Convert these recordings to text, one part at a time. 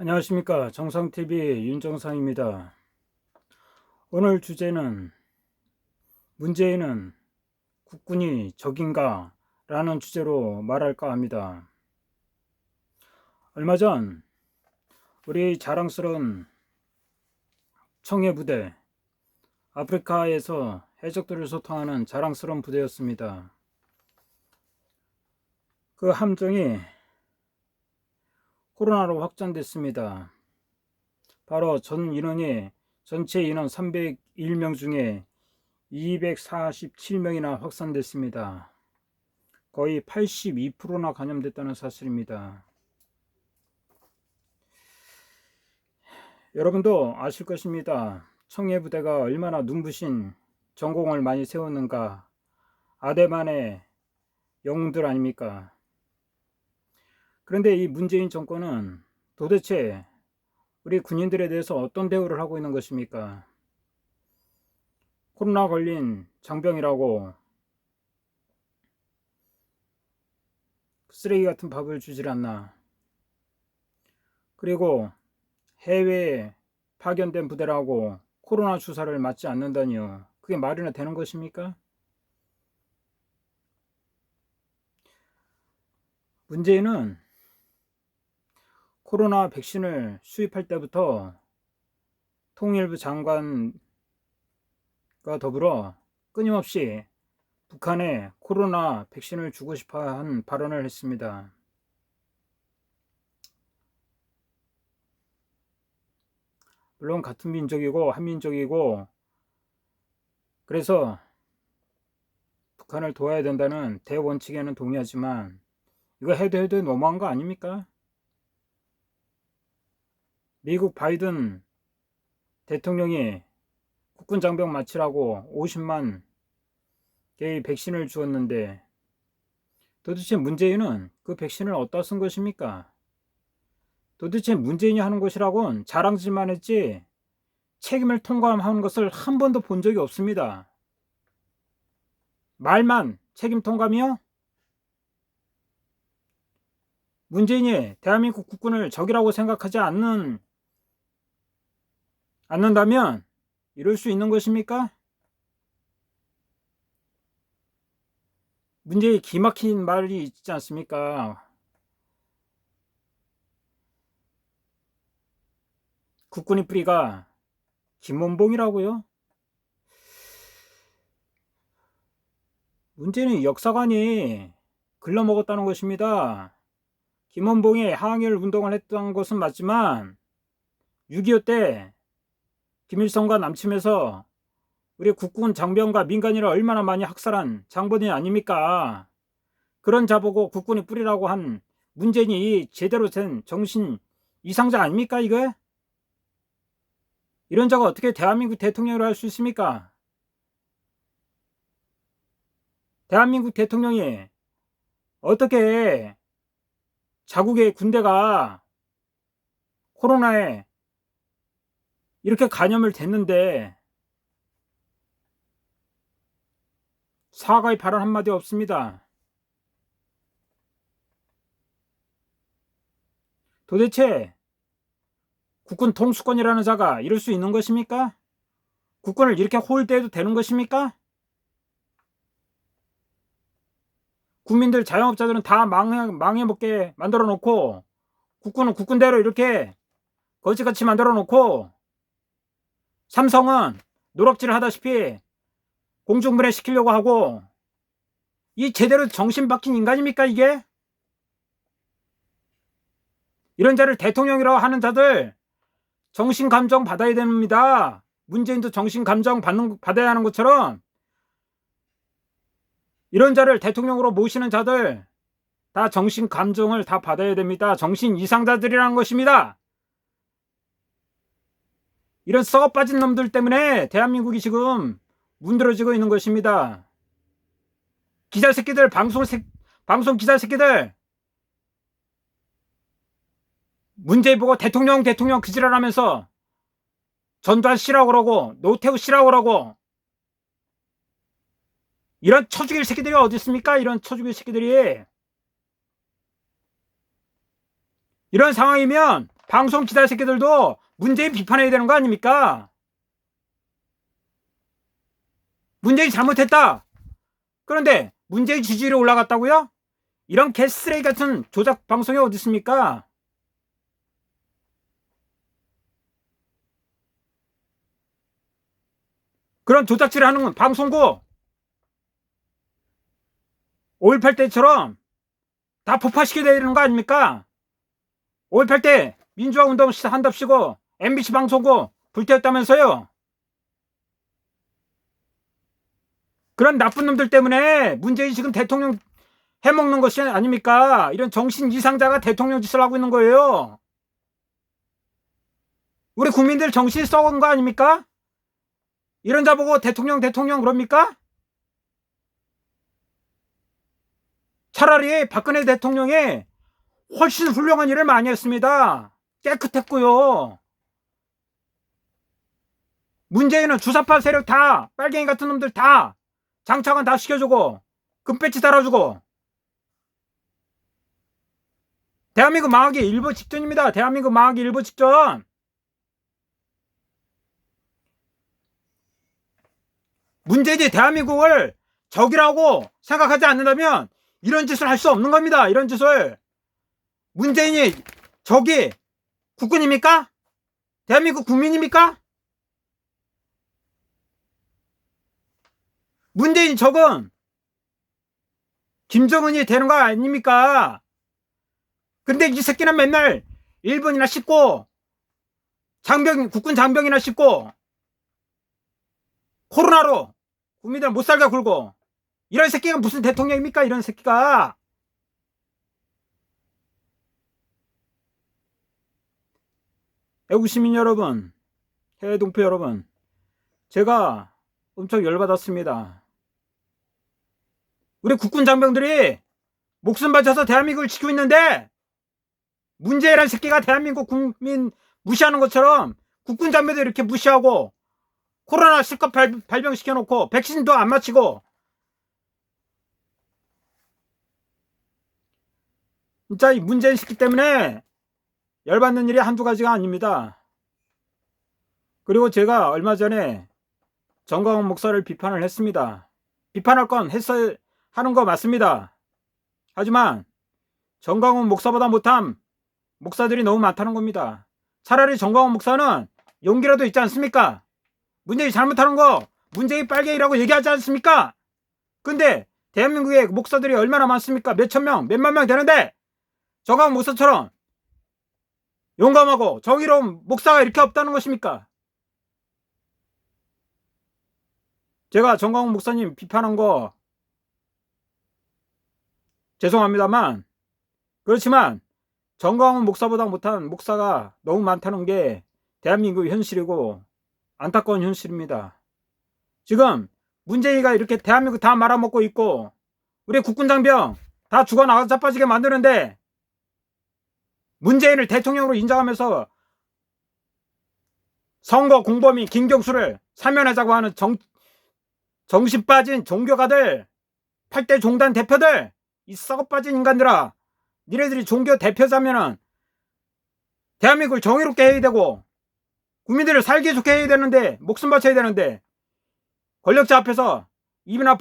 안녕하십니까. 정상TV 윤정상입니다. 오늘 주제는 문재인은 국군이 적인가? 라는 주제로 말할까 합니다. 얼마 전 우리 자랑스러운 청해부대, 아프리카에서 해적들을 소통하는 자랑스러운 부대였습니다. 그 함정이 코로나로 확전됐습니다. 바로 전 인원이 전체 인원 301명 중에 247명이나 확산됐습니다. 거의 82%나 감염됐다는 사실입니다. 여러분도 아실 것입니다. 청해부대가 얼마나 눈부신 전공을 많이 세웠는가. 아대만의 영웅들 아닙니까? 그런데 이 문재인 정권은 도대체 우리 군인들에 대해서 어떤 대우를 하고 있는 것입니까? 코로나 걸린 장병이라고 쓰레기 같은 밥을 주질 않나. 그리고 해외에 파견된 부대라고 코로나 주사를 맞지 않는다니요. 그게 말이나 되는 것입니까? 문재인은 코로나 백신을 수입할 때부터 통일부 장관과 더불어 끊임없이 북한에 코로나 백신을 주고 싶어 한 발언을 했습니다. 물론 같은 민족이고 한민족이고 그래서 북한을 도와야 된다는 대원칙에는 동의하지만 이거 해도 너무한 거 아닙니까? 미국 바이든 대통령이 국군 장병 맞추라고 50만 개의 백신을 주었는데 도대체 문재인은 그 백신을 어디다 쓴 것입니까? 도대체 문재인이 하는 것이라곤 자랑질만 했지 책임을 통감하는 것을 한 번도 본 적이 없습니다. 말만 책임 통감이요? 문재인이 대한민국 국군을 적이라고 생각하지 않는다면 이럴 수 있는 것입니까? 문재인이 기막힌 말이 있지 않습니까? 국군의 뿌리가 김원봉이라고요? 문재인은 역사관이 글러먹었다는 것입니다. 김원봉이 항일 운동을 했던 것은 맞지만 6.25 때 김일성과 남침해서 우리 국군 장병과 민간인을 얼마나 많이 학살한 장본인 아닙니까? 그런 자보고 국군이 뿌리라고 한 문재인이 제대로 된 정신 이상자 아닙니까 이거? 이런 자가 어떻게 대한민국 대통령을 할 수 있습니까? 대한민국 대통령이 어떻게 자국의 군대가 코로나에 이렇게 감염을 됐는데 사과의 발언 한마디 없습니다. 도대체 국군 통수권이라는 자가 이럴 수 있는 것입니까? 국군을 이렇게 홀대해도 되는 것입니까? 국민들 자영업자들은 다 망해먹게 만들어 놓고 국군은 국군대로 이렇게 거지같이 만들어 놓고 삼성은 노력질 하다시피 공중분해 시키려고 하고 이 제대로 정신 박힌 인간입니까 이게? 이런 자를 대통령이라고 하는 자들 정신감정 받아야 됩니다. 문재인도 정신감정 받아야 하는 것처럼 이런 자를 대통령으로 모시는 자들 다 정신감정을 다 받아야 됩니다. 정신 이상자들이라는 것입니다. 이런 썩어 빠진 놈들 때문에 대한민국이 지금 문드러지고 있는 것입니다. 기자 새끼들, 방송 기자 새끼들, 문재인 보고 대통령 그 지랄하면서 전두환 씨라고 그러고 노태우 씨라고 그러고 이런 처죽일 새끼들이 어디 있습니까? 이런 처죽일 새끼들이. 이런 상황이면 방송 기자 새끼들도 문재인 비판해야 되는 거 아닙니까? 문재인 잘못했다. 그런데 문재인 지지율이 올라갔다고요? 이런 개쓰레기 같은 조작 방송이 어디 있습니까? 그런 조작질을 하는 방송국 5.18 때처럼 다 폭파시켜야 되는 거 아닙니까? 5.18 때 민주화 운동 한답시고 MBC 방송국 불태웠다면서요? 그런 나쁜 놈들 때문에 문재인이 지금 대통령 해먹는 것이 아닙니까? 이런 정신 이상자가 대통령 짓을 하고 있는 거예요. 우리 국민들 정신이 썩은 거 아닙니까? 이런 자 보고 대통령 그럽니까? 차라리 박근혜 대통령이 훨씬 훌륭한 일을 많이 했습니다. 깨끗했고요. 문재인은 주사파 세력 다, 빨갱이 같은 놈들 다 장차관 다 시켜주고 금배지 달아주고 대한민국 망하기 일보 직전입니다. 대한민국 망하기 일보 직전. 문재인이 대한민국을 적이라고 생각하지 않는다면 이런 짓을 할 수 없는 겁니다. 이런 짓을. 문재인이 적이 국군입니까? 대한민국 국민입니까? 문재인 적은 김정은이 되는 거 아닙니까? 근데 이 새끼는 맨날 일본이나 씹고 국군 장병이나 씹고 코로나로 국민들 못 살게 굴고 이런 새끼가 무슨 대통령입니까? 이런 새끼가. 애국 시민 여러분, 해외 동포 여러분, 제가 엄청 열받았습니다. 우리 국군 장병들이 목숨 바쳐서 대한민국을 지키고 있는데 문재인이라는 새끼가 대한민국 국민 무시하는 것처럼 국군 장병들 이렇게 무시하고 코로나 실컷 발병시켜놓고 백신도 안 맞히고 진짜 이 문재인 새끼 때문에 열받는 일이 한두 가지가 아닙니다. 그리고 제가 얼마 전에 정광훈 목사를 비판을 했습니다. 비판할 건 하는 거 맞습니다. 하지만 정광훈 목사보다 못한 목사들이 너무 많다는 겁니다. 차라리 정광훈 목사는 용기라도 있지 않습니까? 문재인이 잘못하는 거 문재인 빨갱이라고 얘기하지 않습니까? 근데 대한민국의 목사들이 얼마나 많습니까? 몇천 명, 몇만 명 되는데 정광훈 목사처럼 용감하고 정의로운 목사가 이렇게 없다는 것입니까? 제가 정광훈 목사님 비판한 거 죄송합니다만, 그렇지만 정광훈 목사보다 못한 목사가 너무 많다는 게 대한민국의 현실이고 안타까운 현실입니다. 지금 문재인이가 이렇게 대한민국 다 말아먹고 있고 우리 국군장병 다 죽어나가서 자빠지게 만드는데 문재인을 대통령으로 인정하면서 선거 공범인 김경수를 사면하자고 하는 정신 빠진 종교가들, 8대 종단 대표들, 이 썩어 빠진 인간들아, 니네들이 종교 대표자면은 대한민국을 정의롭게 해야 되고 국민들을 살기 좋게 해야 되는데, 목숨 바쳐야 되는데 권력자 앞에서 입이나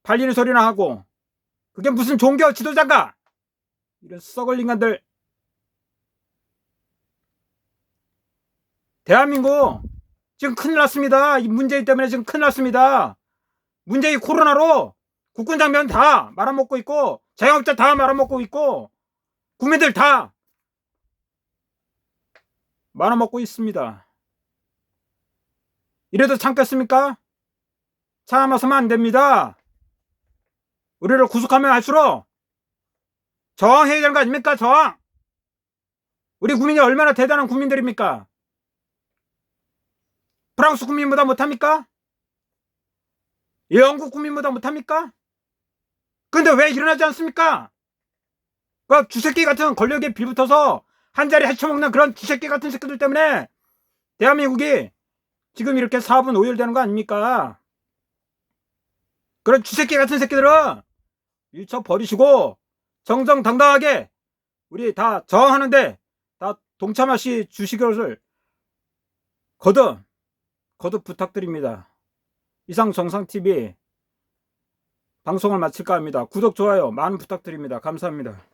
발리는 소리나 하고 그게 무슨 종교 지도자인가? 이런 썩을 인간들. 대한민국 지금 큰일 났습니다. 이 문재인 때문에 지금 큰일 났습니다. 문재인 코로나로 국군 장병 다 말아먹고 있고 자영업자 다 말아먹고 있고 국민들 다 말아먹고 있습니다. 이래도 참겠습니까? 참아서는 안 됩니다. 우리를 구속하면 할수록 저항해야 되는 거 아닙니까? 저항. 우리 국민이 얼마나 대단한 국민들입니까? 프랑스 국민보다 못합니까? 영국 국민보다 못합니까? 근데 왜 일어나지 않습니까? 그 쥐새끼 같은 권력에 빌붙어서 한 자리 헤쳐먹는 그런 쥐새끼 같은 새끼들 때문에 대한민국이 지금 이렇게 사업은 오열되는 거 아닙니까? 그런 쥐새끼 같은 새끼들은 밀쳐버리시고 정정당당하게 우리 다 저항하는데 다 동참하시 주시기를 거듭 부탁드립니다. 이상 정상TV 방송을 마칠까 합니다. 구독, 좋아요 많은 부탁드립니다. 감사합니다.